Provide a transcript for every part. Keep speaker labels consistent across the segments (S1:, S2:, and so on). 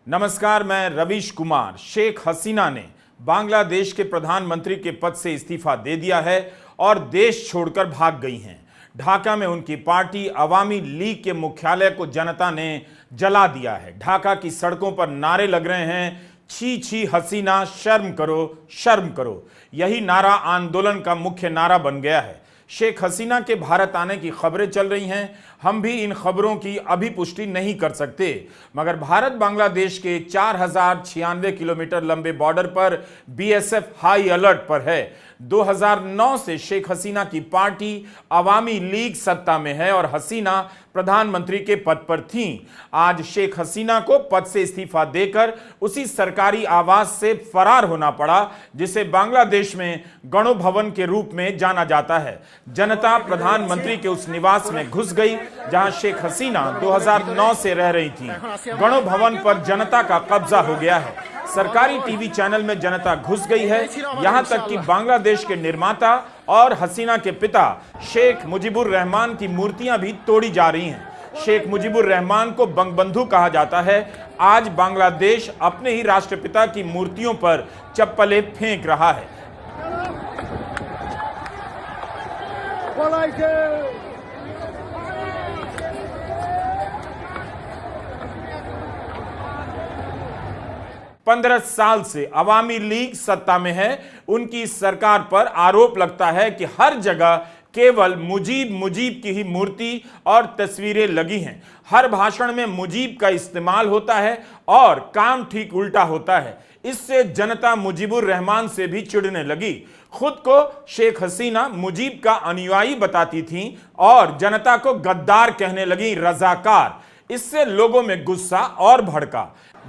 S1: नमस्कार, मैं रवीश कुमार। शेख हसीना ने बांग्लादेश के प्रधानमंत्री के पद से इस्तीफा दे दिया है और देश छोड़कर भाग गई हैं। ढाका में उनकी पार्टी अवामी लीग के मुख्यालय को जनता ने जला दिया है। ढाका की सड़कों पर नारे लग रहे हैं, छी छी हसीना, शर्म करो, शर्म करो। यही नारा आंदोलन का मुख्य नारा बन गया है। शेख हसीना के भारत आने की खबरें चल रही हैं। हम भी इन खबरों की अभी पुष्टि नहीं कर सकते, मगर भारत बांग्लादेश के 4096 किलोमीटर लंबे बॉर्डर पर बीएसएफ हाई अलर्ट पर है। 2009 से शेख हसीना की पार्टी अवामी लीग सत्ता में है और हसीना प्रधानमंत्री के पद पर थीं। आज शेख हसीना को पद से इस्तीफा देकर उसी सरकारी आवास से फरार होना पड़ा, जिसे बांग्लादेश में गणो भवन के रूप में जाना जाता है। जनता प्रधानमंत्री के उस निवास में घुस गई जहां शेख हसीना 2009 से रह रही थी। गणो भवन पर जनता का कब्जा हो गया है। सरकारी टीवी चैनल में जनता घुस गई है। यहां तक कि बांग्लादेश के निर्माता और हसीना के पिता शेख मुजीबुर रहमान की मूर्तियां भी तोड़ी जा रही हैं। शेख मुजीबुर रहमान को बंगबंधु कहा जाता है। आज बांग्लादेश अपने ही राष्ट्रपिता की मूर्तियों पर चप्पलें फेंक रहा है। 15 साल से अवामी लीग सत्ता में है। उनकी सरकार पर आरोप लगता है कि हर जगह केवल मुजीब की ही मूर्ति और तस्वीरें लगी हैं। हर भाषण में मुजीब का इस्तेमाल होता है और काम ठीक उल्टा होता है। इससे जनता मुजीबुर रहमान से भी चिढ़ने लगी। खुद को शेख हसीना मुजीब का अनुयायी बताती थीं और जनता को गद्दार कहने लगी, रजाकार। इससे लोगों में गुस्सा और भड़का।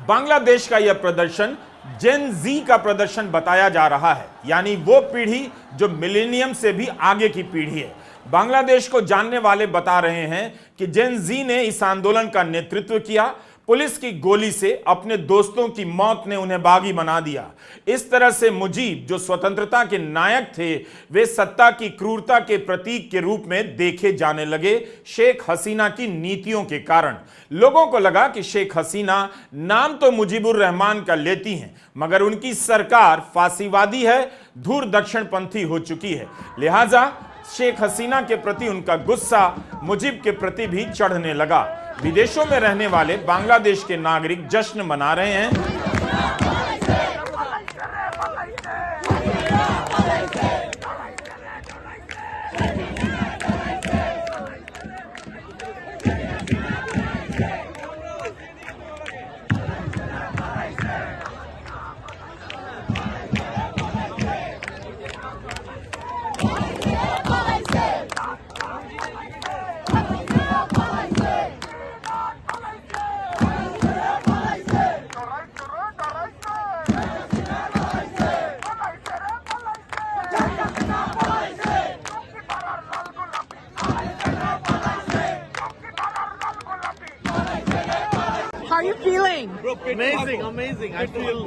S1: बांग्लादेश का यह प्रदर्शन जेन जी का प्रदर्शन बताया जा रहा है, यानी वो पीढ़ी जो मिलेनियम से भी आगे की पीढ़ी है। बांग्लादेश को जानने वाले बता रहे हैं कि जेन जी ने इस आंदोलन का नेतृत्व किया। पुलिस की गोली से अपने दोस्तों की मौत ने उन्हें बागी बना दिया। इस तरह से मुजीब, जो स्वतंत्रता के नायक थे, वे सत्ता की क्रूरता के प्रतीक के रूप में देखे जाने लगे। शेख हसीना की नीतियों के कारण लोगों को लगा कि शेख हसीना नाम तो मुजीबुर रहमान का लेती हैं, मगर उनकी सरकार फासीवादी है, धूर दक्षिणपंथी हो चुकी है। लिहाजा शेख हसीना के प्रति उनका गुस्सा मुजीब के प्रति भी चढ़ने लगा। विदेशों में रहने वाले बांग्लादेश के नागरिक जश्न मना रहे हैं।
S2: How are you feeling?
S3: Amazing. I feel.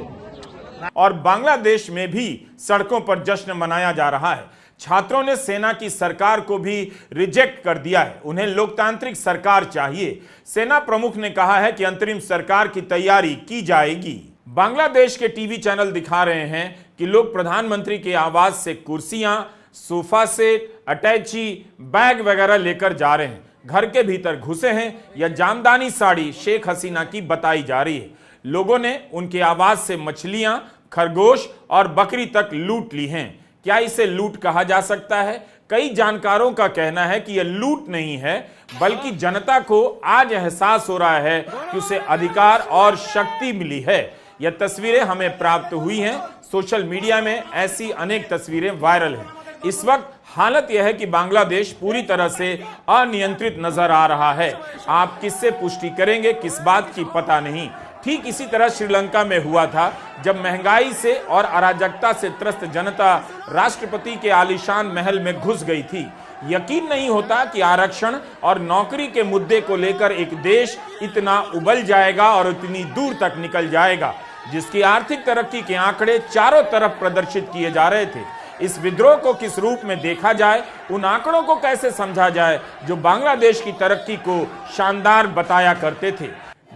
S1: और बांग्लादेश में भी सड़कों पर जश्न मनाया जा रहा है। छात्रों ने सेना की सरकार को भी रिजेक्ट कर दिया है। उन्हें लोकतांत्रिक सरकार चाहिए। सेना प्रमुख ने कहा है कि अंतरिम सरकार की तैयारी की जाएगी। बांग्लादेश के टीवी चैनल दिखा रहे हैं कि लोग प्रधानमंत्री के आवास से कुर्सियां, सोफा सेट, अटैची, बैग वगैरह लेकर जा रहे हैं। घर के भीतर घुसे हैं। यह जामदानी साड़ी शेख हसीना की बताई जा रही है। लोगों ने उनके आवास से मछलियां, खरगोश और बकरी तक लूट ली हैं। क्या इसे लूट कहा जा सकता है? कई जानकारों का कहना है कि यह लूट नहीं है, बल्कि जनता को आज एहसास हो रहा है कि उसे अधिकार और शक्ति मिली है। यह तस्वीरें हमें प्राप्त हुई हैं। सोशल मीडिया में ऐसी अनेक तस्वीरें वायरल हैं। इस वक्त हालत यह है कि बांग्लादेश पूरी तरह से अनियंत्रित नजर आ रहा है। आप किससे पुष्टि करेंगे, किस बात की पता नहीं। ठीक इसी तरह श्रीलंका में हुआ था, जब महंगाई से और अराजकता से त्रस्त जनता राष्ट्रपति के आलीशान महल में घुस गई थी। यकीन नहीं होता कि आरक्षण और नौकरी के मुद्दे को लेकर एक देश इतना उबल जाएगा और इतनी दूर तक निकल जाएगा, जिसकी आर्थिक तरक्की के आंकड़े चारों तरफ प्रदर्शित किए जा रहे थे। इस विद्रोह को किस रूप में देखा जाए, उन आंकड़ों को कैसे समझा जाए जो बांग्लादेश की तरक्की को शानदार बताया करते थे।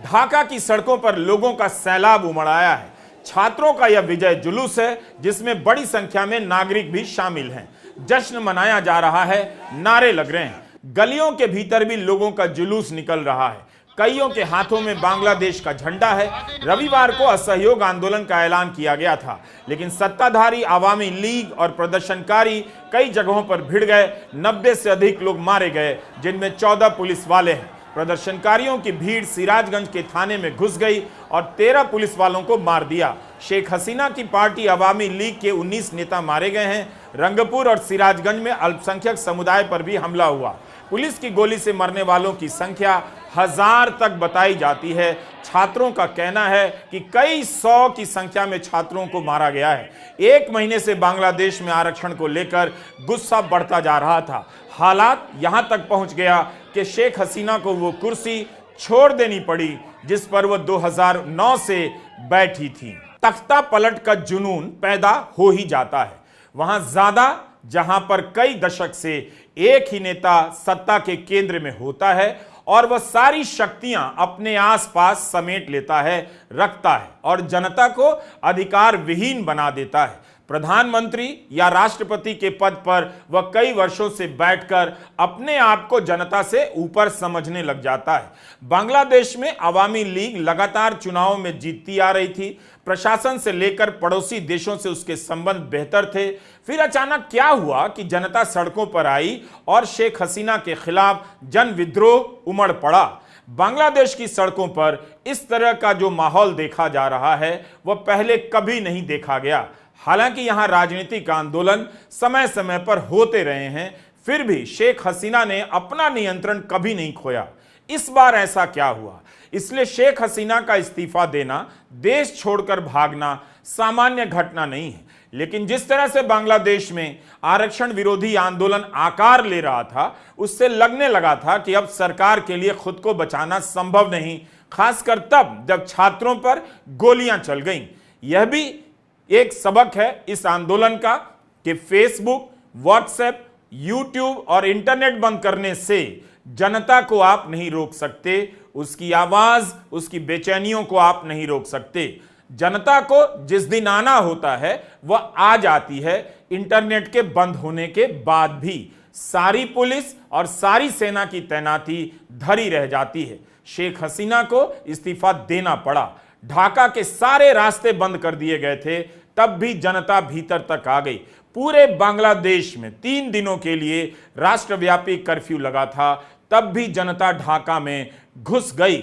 S1: ढाका की सड़कों पर लोगों का सैलाब उमड़ आया है। छात्रों का यह विजय जुलूस है जिसमें बड़ी संख्या में नागरिक भी शामिल हैं। जश्न मनाया जा रहा है, नारे लग रहे हैं, गलियों के भीतर भी लोगों का जुलूस निकल रहा है। कईयों के हाथों में बांग्लादेश का झंडा है। रविवार को असहयोग आंदोलन का ऐलान किया गया था, लेकिन सत्ताधारी आवामी लीग और प्रदर्शनकारी कई जगहों पर भिड़ गए। 90 से अधिक लोग मारे गए, जिनमें 14 पुलिस वाले हैं। प्रदर्शनकारियों की भीड़ सिराजगंज के थाने में घुस गई और 13 पुलिस वालों को मार दिया। शेख हसीना की पार्टी आवामी लीग के 19 नेता मारे गए हैं। रंगपुर और सिराजगंज में अल्पसंख्यक समुदाय पर भी हमला हुआ। पुलिस की गोली से मरने वालों की संख्या 1000 तक बताई जाती है। छात्रों का कहना है कि कई 100 की संख्या में छात्रों को मारा गया है। 1 महीने से बांग्लादेश में आरक्षण को लेकर गुस्सा बढ़ता जा रहा था। हालात यहां तक पहुंच गया कि शेख हसीना को वो कुर्सी छोड़ देनी पड़ी जिस पर वो 2009 से बैठी थी। तख्ता पलट का जुनून पैदा हो ही जाता है वहां ज्यादा, जहां पर कई दशक से एक ही नेता सत्ता के केंद्र में होता है और वह सारी शक्तियां अपने आसपास समेट लेता है, रखता है और जनता को अधिकार विहीन बना देता है। प्रधानमंत्री या राष्ट्रपति के पद पर वह कई वर्षों से बैठकर अपने आप को जनता से ऊपर समझने लग जाता है। बांग्लादेश में अवामी लीग लगातार चुनावों में जीतती आ रही थी। प्रशासन से लेकर पड़ोसी देशों से उसके संबंध बेहतर थे। फिर अचानक क्या हुआ कि जनता सड़कों पर आई और शेख हसीना के खिलाफ जन विद्रोह उमड़ पड़ा। बांग्लादेश की सड़कों पर इस तरह का जो माहौल देखा जा रहा है वह पहले कभी नहीं देखा गया। हालांकि यहां राजनीतिक आंदोलन समय समय पर होते रहे हैं, फिर भी शेख हसीना ने अपना नियंत्रण कभी नहीं खोया। इस बार ऐसा क्या हुआ? इसलिए शेख हसीना का इस्तीफा देना, देश छोड़कर भागना सामान्य घटना नहीं है। लेकिन जिस तरह से बांग्लादेश में आरक्षण विरोधी आंदोलन आकार ले रहा था, उससे लगने लगा था कि अब सरकार के लिए खुद को बचाना संभव नहीं, खासकर तब जब छात्रों पर गोलियां चल गईं। यह भी एक सबक है इस आंदोलन का कि फेसबुक, व्हाट्सएप, यूट्यूब और इंटरनेट बंद करने से जनता को आप नहीं रोक सकते, उसकी आवाज, उसकी बेचैनियों को आप नहीं रोक सकते। जनता को जिस दिन आना होता है वह आ जाती है, इंटरनेट के बंद होने के बाद भी। सारी पुलिस और सारी सेना की तैनाती धरी रह जाती है। शेख हसीना को इस्तीफा देना पड़ा। ढाका के सारे रास्ते बंद कर दिए गए थे, तब भी जनता भीतर तक आ गई। पूरे बांग्लादेश में 3 दिनों के लिए राष्ट्रव्यापी कर्फ्यू लगा था, तब भी जनता ढाका में घुस गई।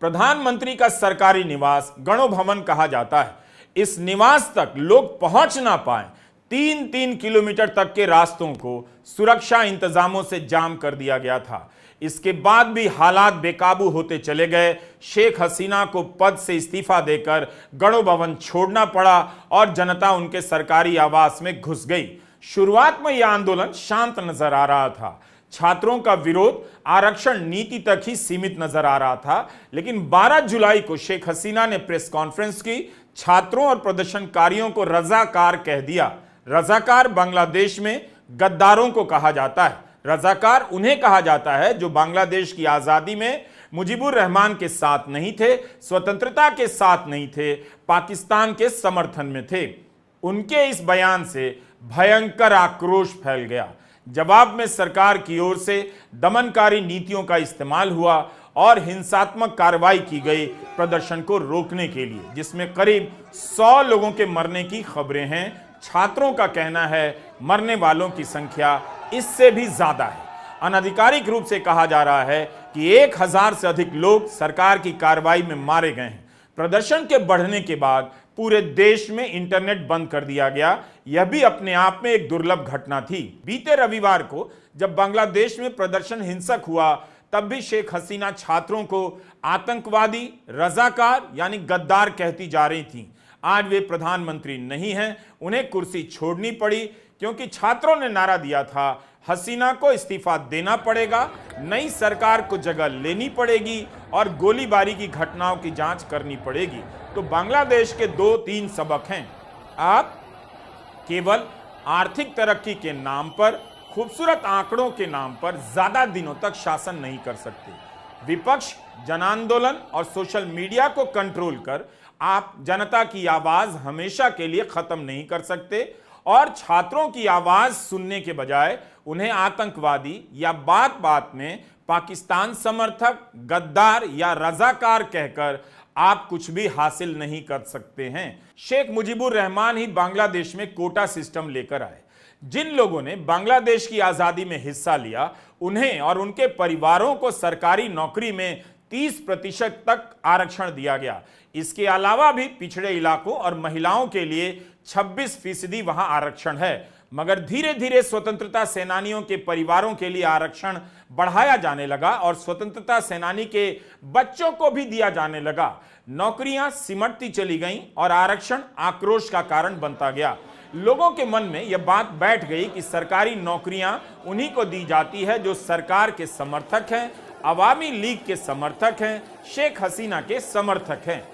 S1: प्रधानमंत्री का सरकारी निवास गणो भवन कहा जाता है। इस निवास तक लोग पहुंच ना पाए, 3-3 किलोमीटर तक के रास्तों को सुरक्षा इंतजामों से जाम कर दिया गया था। इसके बाद भी हालात बेकाबू होते चले गए। शेख हसीना को पद से इस्तीफा देकर गणो भवन छोड़ना पड़ा और जनता उनके सरकारी आवास में घुस गई। शुरुआत में यह आंदोलन शांत नजर आ रहा था। छात्रों का विरोध आरक्षण नीति तक ही सीमित नजर आ रहा था, लेकिन 12 जुलाई को शेख हसीना ने प्रेस कॉन्फ्रेंस की। छात्रों और प्रदर्शनकारियों को रजाकार कह दिया। रजाकार बांग्लादेश में गद्दारों को कहा जाता है। रजाकार उन्हें कहा जाता है जो बांग्लादेश की आजादी में मुजीबुर रहमान के साथ नहीं थे, स्वतंत्रता के साथ नहीं थे, पाकिस्तान के समर्थन में थे। उनके इस बयान से भयंकर आक्रोश फैल गया। जवाब में सरकार की ओर से दमनकारी नीतियों का इस्तेमाल हुआ और हिंसात्मक कार्रवाई की गई प्रदर्शन को रोकने के लिए, जिसमें करीब 100 लोगों के मरने की खबरें हैं। छात्रों का कहना है मरने वालों की संख्या इससे भी ज्यादा है। अनाधिकारिक रूप से कहा जा रहा है कि 1000 से अधिक लोग सरकार की कार्रवाई में मारे गए हैं। प्रदर्शन के बढ़ने के बाद पूरे देश में इंटरनेट बंद कर दिया गया। यह भी अपने आप में एक दुर्लभ घटना थी। बीते रविवार को जब बांग्लादेश में प्रदर्शन हिंसक हुआ, तब भी शेख हसीना छात्रों को आतंकवादी, रजाकार यानी गद्दार कहती जा रही थी। आज वे प्रधानमंत्री नहीं हैं, उन्हें कुर्सी छोड़नी पड़ी क्योंकि छात्रों ने नारा दिया था हसीना को इस्तीफा देना पड़ेगा, नई सरकार को जगह लेनी पड़ेगी और गोलीबारी की घटनाओं की जांच करनी पड़ेगी। तो बांग्लादेश के 2-3 सबक हैं। आप केवल आर्थिक तरक्की के नाम पर, खूबसूरत आंकड़ों के नाम पर ज्यादा दिनों तक शासन नहीं कर सकते। विपक्ष, जन आंदोलन और सोशल मीडिया को कंट्रोल कर आप जनता की आवाज हमेशा के लिए खत्म नहीं कर सकते और छात्रों की आवाज सुनने के बजाय उन्हें आतंकवादी या बात बात में पाकिस्तान समर्थक, गद्दार या रजाकार कहकर आप कुछ भी हासिल नहीं कर सकते हैं। शेख मुजीबुर रहमान ही बांग्लादेश में कोटा सिस्टम लेकर आए। जिन लोगों ने बांग्लादेश की आजादी में हिस्सा लिया उन्हें और उनके परिवारों को सरकारी नौकरी में 30% तक आरक्षण दिया गया। इसके अलावा भी पिछड़े इलाकों और महिलाओं के लिए 26% वहां आरक्षण है। मगर धीरे धीरे स्वतंत्रता सेनानियों के परिवारों के लिए आरक्षण बढ़ाया जाने लगा और स्वतंत्रता सेनानी के बच्चों को भी दिया जाने लगा। नौकरियां सिमटती चली गईं और आरक्षण आक्रोश का कारण बनता गया। लोगों के मन में यह बात बैठ गई कि सरकारी नौकरियां उन्हीं को दी जाती है जो सरकार के समर्थक हैं, अवामी लीग के समर्थक हैं, शेख हसीना के समर्थक हैं।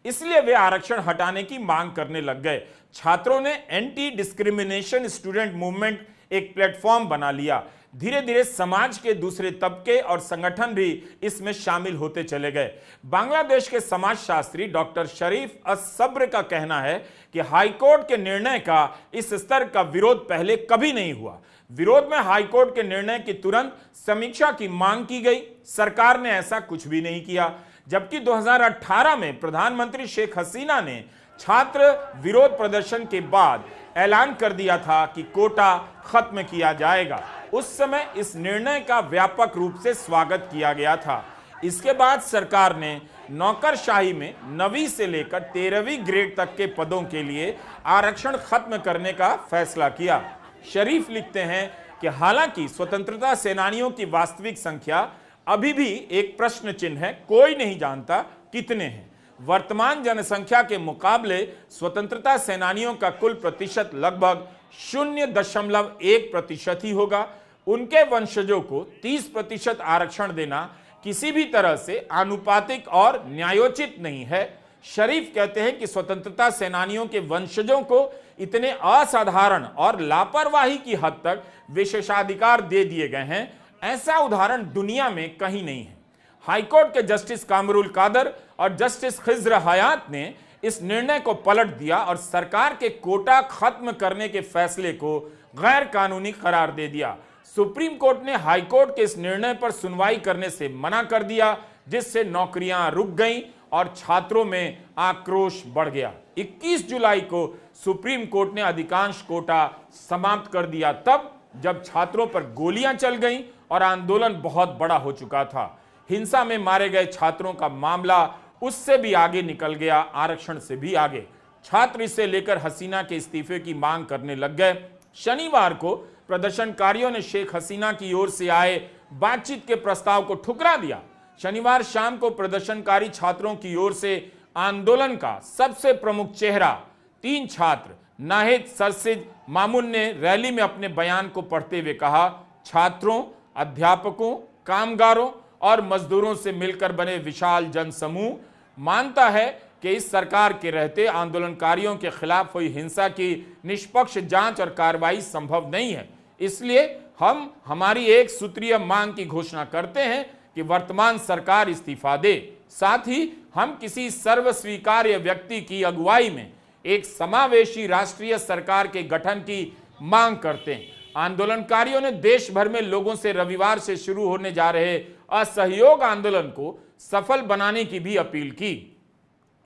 S1: इसलिए वे आरक्षण हटाने की मांग करने लग गए। छात्रों ने एंटी डिस्क्रिमिनेशन स्टूडेंट मूवमेंट एक प्लेटफॉर्म बना लिया। धीरे धीरे समाज के दूसरे तबके और संगठन भी इसमें शामिल होते चले गए। बांग्लादेश के समाजशास्त्री डॉक्टर शरीफ अस-सब्र का कहना है कि हाईकोर्ट के निर्णय का इस स्तर का विरोध पहले कभी नहीं हुआ। विरोध में हाईकोर्ट के निर्णय की तुरंत समीक्षा की मांग की गई। सरकार ने ऐसा कुछ भी नहीं किया। जबकि 2018 में प्रधानमंत्री शेख हसीना ने छात्र विरोध प्रदर्शन के बाद ऐलान कर दिया था कि कोटा खत्म किया जाएगा। उस समय इस निर्णय का व्यापक रूप से स्वागत किया गया था। इसके बाद सरकार ने नौकरशाही में 9वीं से लेकर 13वीं ग्रेड तक के पदों के लिए आरक्षण खत्म करने का फैसला किया। शरीफ लिखते हैं कि हालांकि स्वतंत्रता सेनानियों की वास्तविक संख्या अभी भी एक प्रश्न चिन्ह है, कोई नहीं जानता कितने हैं। वर्तमान जनसंख्या के मुकाबले स्वतंत्रता सेनानियों का कुल प्रतिशत लगभग 0.1% ही होगा। उनके वंशजों को 30% आरक्षण देना किसी भी तरह से आनुपातिक और न्यायोचित नहीं है। शरीफ कहते हैं कि स्वतंत्रता सेनानियों के वंशजों को इतने असाधारण और लापरवाही की हद तक विशेषाधिकार दे दिए गए हैं, ऐसा उदाहरण दुनिया में कहीं नहीं है। हाईकोर्ट के जस्टिस कामरुल कादर और जस्टिस खिज्र हयात ने इस निर्णय को पलट दिया और सरकार के कोटा खत्म करने के फैसले को गैर कानूनी करार दे दिया। सुप्रीम कोर्ट ने हाईकोर्ट के इस निर्णय पर सुनवाई करने से मना कर दिया, जिससे नौकरियां रुक गईं और छात्रों में आक्रोश बढ़ गया। 21 जुलाई को सुप्रीम कोर्ट ने अधिकांश कोटा समाप्त कर दिया, तब जब छात्रों पर गोलियां चल गईं और आंदोलन बहुत बड़ा हो चुका था। हिंसा में मारे गए छात्रों का मामला उससे भी आगे निकल गया, आरक्षण से भी आगे। छात्र इसे लेकर हसीना के इस्तीफे की मांग करने लग गए। शनिवार को प्रदर्शनकारियों ने शेख हसीना की ओर से आए बातचीत के प्रस्ताव को ठुकरा दिया। शनिवार शाम को प्रदर्शनकारी छात्रों की ओर से आंदोलन का सबसे प्रमुख चेहरा 3 छात्र नाहिद सरसिज मामून ने रैली में अपने बयान को पढ़ते हुए कहा, छात्रों, अध्यापकों, कामगारों और मजदूरों से मिलकर बने विशाल जनसमूह मानता है कि इस सरकार के रहते आंदोलनकारियों के खिलाफ हुई हिंसा की निष्पक्ष जांच और कार्रवाई संभव नहीं है। इसलिए हम हमारी एक सूत्रीय मांग की घोषणा करते हैं कि वर्तमान सरकार इस्तीफा दे। साथ ही हम किसी सर्वस्वीकार्य व्यक्ति की अगुवाई में एक समावेशी राष्ट्रीय सरकार के गठन की मांग करते हैं। आंदोलनकारियों ने देश भर में लोगों से रविवार से शुरू होने जा रहे असहयोग आंदोलन को सफल बनाने की भी अपील की।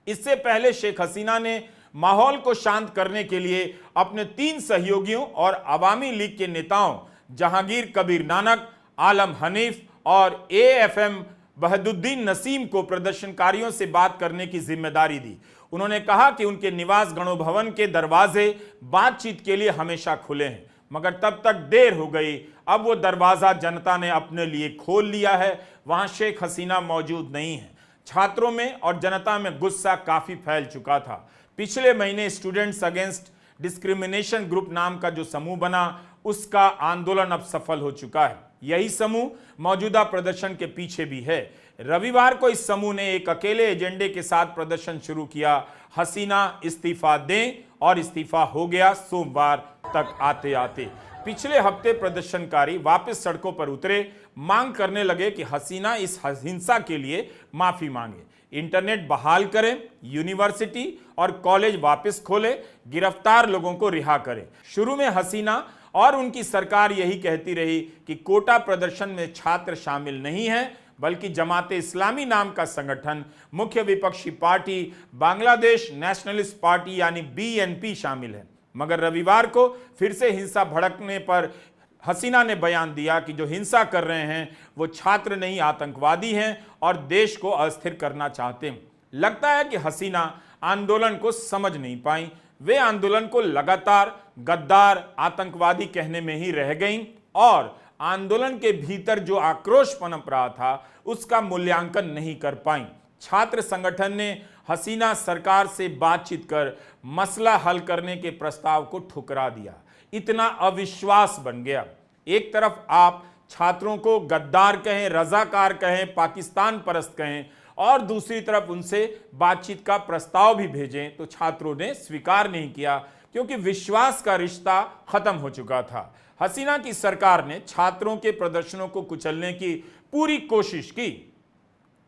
S1: इससे पहले शेख हसीना ने माहौल को शांत करने के लिए अपने 3 सहयोगियों और अवामी लीग के नेताओं जहांगीर कबीर नानक, आलम हनीफ और AFM बहदुद्दीन नसीम को प्रदर्शनकारियों से बात करने की जिम्मेदारी दी। उन्होंने कहा कि उनके निवास गणोभवन के दरवाजे बातचीत के लिए हमेशा खुले हैं, मगर तब तक देर हो गई। अब वो दरवाजा जनता ने अपने लिए खोल लिया है। वहां शेख हसीना मौजूद नहीं है। छात्रों में और जनता में गुस्सा काफी फैल चुका था। पिछले महीने स्टूडेंट्स अगेंस्ट डिस्क्रिमिनेशन ग्रुप नाम का जो समूह बना, उसका आंदोलन अब सफल हो चुका है। यही समूह मौजूदा प्रदर्शन के पीछे भी है। रविवार को इस समूह ने एक अकेले एजेंडे के साथ प्रदर्शन शुरू किया, हसीना इस्तीफा दें, और इस्तीफा हो गया सोमवार तक आते आते। पिछले हफ्ते प्रदर्शनकारी वापस सड़कों पर उतरे, मांग करने लगे कि हसीना इस हिंसा के लिए माफी मांगे, इंटरनेट बहाल करें, यूनिवर्सिटी और कॉलेज वापस खोले, गिरफ्तार लोगों को रिहा करें। शुरू में हसीना और उनकी सरकार यही कहती रही कि कोटा प्रदर्शन में छात्र शामिल नहीं हैं, बल्कि जमाते इस्लामी नाम का संगठन, मुख्य विपक्षी पार्टी बांग्लादेश नेशनलिस्ट पार्टी यानी बीएनपी शामिल है। मगर रविवार को फिर से हिंसा भड़कने पर हसीना ने बयान दिया कि जो हिंसा कर रहे हैं वो छात्र नहीं, आतंकवादी हैं और देश को अस्थिर करना चाहते हैं। लगता है कि हसीना आंदोलन को समझ नहीं पाई। वे आंदोलन को लगातार गद्दार, आतंकवादी कहने में ही रह गईं और आंदोलन के भीतर जो आक्रोश पनप रहा था उसका मूल्यांकन नहीं कर पाई। छात्र संगठन ने हसीना सरकार से बातचीत कर मसला हल करने के प्रस्ताव को ठुकरा दिया। इतना अविश्वास बन गया। एक तरफ आप छात्रों को गद्दार कहें, रजाकार कहें, पाकिस्तान परस्त कहें और दूसरी तरफ उनसे बातचीत का प्रस्ताव भी भेजें तो छात्रों ने स्वीकार नहीं किया, क्योंकि विश्वास का रिश्ता खत्म हो चुका था। हसीना की सरकार ने छात्रों के प्रदर्शनों को कुचलने की पूरी कोशिश की।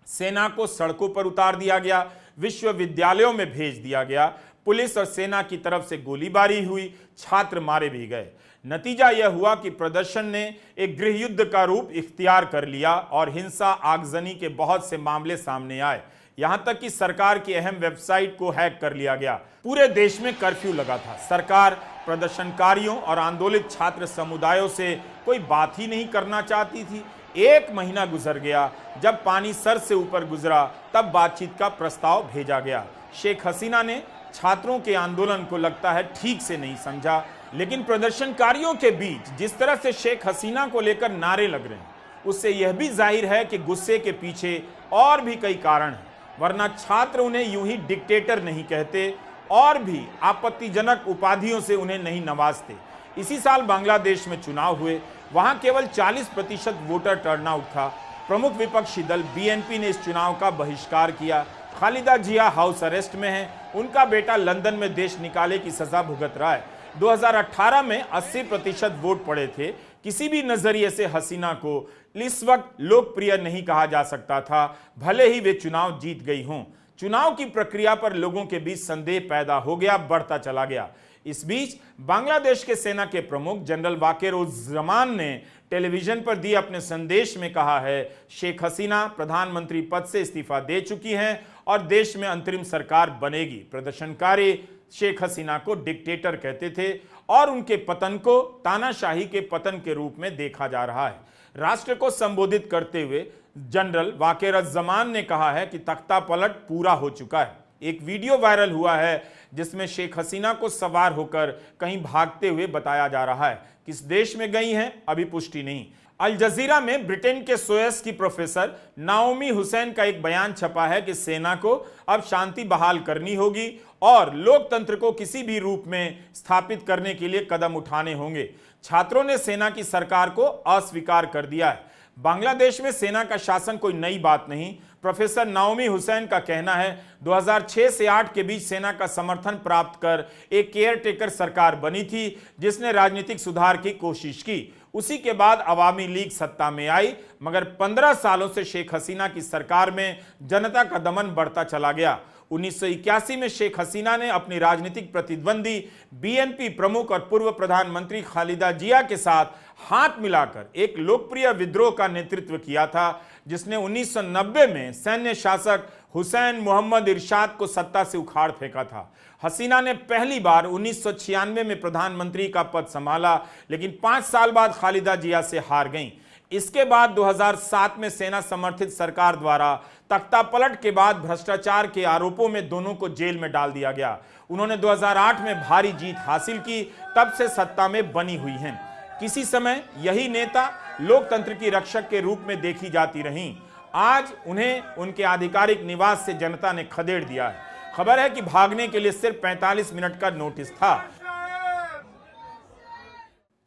S1: सेना को सड़कों पर उतार दिया गया, विश्वविद्यालयों में भेज दिया गया, पुलिस और सेना की तरफ से गोलीबारी हुई, छात्र मारे भी गए। नतीजा यह हुआ कि प्रदर्शन ने एक गृहयुद्ध का रूप इख्तियार कर लिया और हिंसा, आगजनी के बहुत से मामले सामने आए। यहां तक कि सरकार की अहम वेबसाइट को हैक कर लिया गया। पूरे देश में कर्फ्यू लगा था। सरकार प्रदर्शनकारियों और आंदोलित छात्र समुदायों से कोई बात ही नहीं करना चाहती थी। 1 महीना गुजर गया। जब पानी सर से ऊपर गुजरा तब बातचीत का प्रस्ताव भेजा गया। शेख हसीना ने छात्रों के आंदोलन को लगता है ठीक से नहीं समझा, लेकिन प्रदर्शनकारियों के बीच जिस तरह से शेख हसीना को लेकर नारे लग रहे हैं उससे यह भी जाहिर है कि गुस्से के पीछे और भी कई कारण हैं, वरना छात्र उन्हें यूं ही डिक्टेटर नहीं कहते और भी आपत्तिजनक उपाधियों से उन्हें नहीं नवाजते। इसी साल बांग्लादेश में चुनाव हुए, वहां केवल 40% वोटर टर्नआउट था। प्रमुख विपक्षी दल बीएनपी ने इस चुनाव का बहिष्कार किया। खालिदा जिया हाउस अरेस्ट में हैं, उनका बेटा लंदन में देश निकाले की सजा भुगत रहा है। 2018 में 80% वोट पड़े थे। किसी भी नजरिए से हसीना को इस वक्त लोकप्रिय नहीं कहा जा सकता था, भले ही वे चुनाव जीत गई हों। चुनाव की प्रक्रिया पर लोगों के बीच संदेह पैदा हो गया, बढ़ता चला गया। इस बीच बांग्लादेश के सेना के प्रमुख जनरल वाकेरुज्जमान ने टेलीविजन पर दिए अपने संदेश में कहा है, शेख हसीना प्रधानमंत्री पद से इस्तीफा दे चुकी हैं और देश में अंतरिम सरकार बनेगी। प्रदर्शनकारी शेख हसीना को डिक्टेटर कहते थे और उनके पतन को तानाशाही के पतन के रूप में देखा जा रहा है। राष्ट्र को संबोधित करते हुए जनरल वाकेरुज्जमान ने कहा है कि तख्ता पलट पूरा हो चुका है। एक वीडियो वायरल हुआ है जिसमें शेख हसीना को सवार होकर कहीं भागते हुए बताया जा रहा है। किस देश में गई हैं अभी पुष्टि नहीं। अल जजीरा में ब्रिटेन के सोएस की प्रोफेसर नाओमी हुसैन का एक बयान छपा है कि सेना को अब शांति बहाल करनी होगी और लोकतंत्र को किसी भी रूप में स्थापित करने के लिए कदम उठाने होंगे। छात्रों ने सेना की सरकार को अस्वीकार कर दिया है। बांग्लादेश में सेना का शासन कोई नई बात नहीं। प्रोफेसर नाओमी हुसैन का कहना है 2006 से 8 के बीच सेना का समर्थन प्राप्त कर एक केयरटेकर सरकार बनी थी जिसने राजनीतिक सुधार की कोशिश की। उसी के बाद अवामी लीग सत्ता में आई, मगर 15 सालों से शेख हसीना की सरकार में जनता का दमन बढ़ता चला गया। 1981 में शेख हसीना ने अपनी राजनीतिक प्रतिद्वंदी बीएनपी प्रमुख और पूर्व प्रधानमंत्री खालिदा जिया के साथ हाथ मिलाकर एक लोकप्रिय विद्रोह का नेतृत्व किया था, जिसने 1990 में सैन्य शासक हुसैन मोहम्मद इरशाद को सत्ता से उखाड़ फेंका था। हसीना ने पहली बार 1996 में प्रधानमंत्री का पद संभाला, लेकिन 5 साल बाद खालिदा जिया से हार गईं। इसके बाद 2007 में सेना समर्थित सरकार द्वारा तख्ता पलट के बाद भ्रष्टाचार के आरोपों में दोनों को जेल में डाल दिया गया। उन्होंने 2008 में भारी जीत हासिल की, तब से सत्ता में बनी हुई हैं। किसी समय यही नेता लोकतंत्र की रक्षक के रूप में देखी जाती रहीं। आज उन्हें उनके आधिकारिक निवास से जनता ने खदेड़ दिया है। खबर है कि भागने के लिए सिर्फ 45 मिनट का नोटिस था।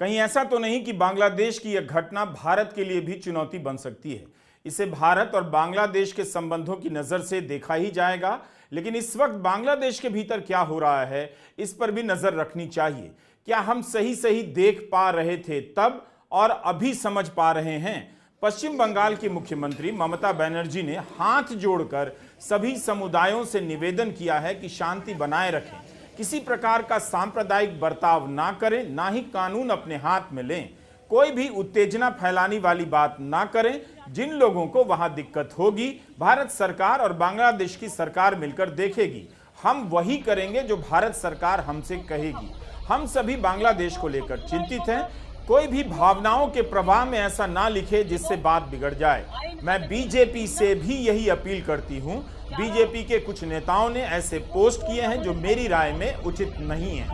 S1: कहीं ऐसा तो नहीं कि बांग्लादेश की यह घटना भारत के लिए भी चुनौती बन सकती है। इसे भारत और बांग्लादेश के संबंधों की नजर से देखा ही जाएगा, लेकिन इस वक्त बांग्लादेश के भीतर क्या हो रहा है इस पर भी नजर रखनी चाहिए, क्या हम सही सही देख पा रहे थे तब और अभी समझ पा रहे हैं? पश्चिम बंगाल की मुख्यमंत्री ममता बनर्जी ने हाथ जोड़कर सभी समुदायों से निवेदन किया है कि शांति बनाए रखें, किसी प्रकार का सांप्रदायिक बर्ताव ना करें, ना ही कानून अपने हाथ में लें, कोई भी उत्तेजना फैलाने वाली बात ना करें। जिन लोगों को वहां दिक्कत होगी भारत सरकार और बांग्लादेश की सरकार मिलकर देखेगी। हम वही करेंगे जो भारत सरकार हमसे कहेगी। हम सभी बांग्लादेश को लेकर चिंतित हैं। कोई भी भावनाओं के प्रवाह में ऐसा ना लिखे जिससे बात बिगड़ जाए। मैं बीजेपी से भी यही अपील करती हूं। बीजेपी के कुछ नेताओं ने ऐसे पोस्ट किए हैं जो मेरी राय में उचित नहीं है।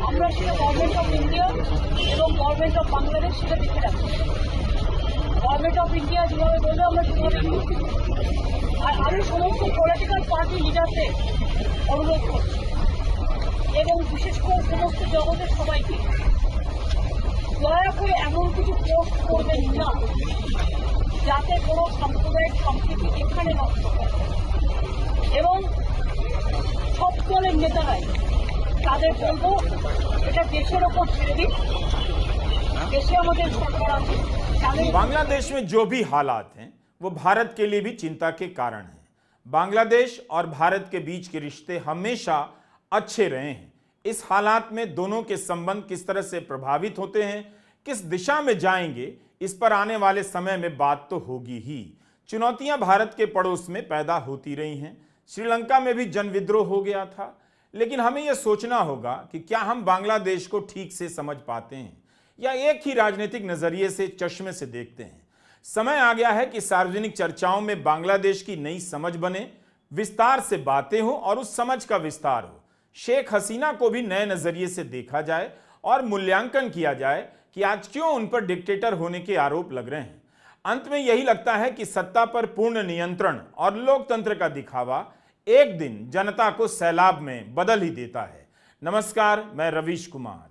S4: আমরা সেটা গভর্নমেন্ট অফ ইন্ডিয়া এবং গভর্নমেন্ট অফ বাংলাদেশ সেটা দেখে রাখছি। গভর্নমেন্ট অফ ইন্ডিয়া যেভাবে বলবে আমরা সেভাবে শুনছি। আর আমি সমস্ত পলিটিক্যাল পার্টি লিডারদের অনুরোধ করছি এবং বিশেষ করে সমস্ত জগতের সবাইকে দয়া করে এমন কিছু পোস্ট করবেন না যাতে কোনো সাম্প্রদায়িক সম্প্রীতি এখানে নষ্ট হয়। এবং সব দলের নেতারাই তাদের বলবো এটা দেশের ওপর ছেড়ে দিন। দেশে আমাদের সরকার আছে।
S1: बांग्लादेश में जो भी हालात हैं वो भारत के लिए भी चिंता के कारण हैं। बांग्लादेश और भारत के बीच के रिश्ते हमेशा अच्छे रहे हैं। इस हालात में दोनों के संबंध किस तरह से प्रभावित होते हैं, किस दिशा में जाएंगे, इस पर आने वाले समय में बात तो होगी ही। चुनौतियां भारत के पड़ोस में पैदा होती रही हैं। श्रीलंका में भी जन विद्रोह हो गया था, लेकिन हमें यह सोचना होगा कि क्या हम बांग्लादेश को ठीक से समझ पाते हैं या एक ही राजनीतिक नजरिए से चश्मे से देखते हैं। समय आ गया है कि सार्वजनिक चर्चाओं में बांग्लादेश की नई समझ बने, विस्तार से बातें हो और उस समझ का विस्तार हो। शेख हसीना को भी नए नजरिए से देखा जाए और मूल्यांकन किया जाए कि आज क्यों उन पर डिक्टेटर होने के आरोप लग रहे हैं। अंत में यही लगता है कि सत्ता पर पूर्ण नियंत्रण और लोकतंत्र का दिखावा एक दिन जनता को सैलाब में बदल ही देता है। नमस्कार, मैं रवीश कुमार।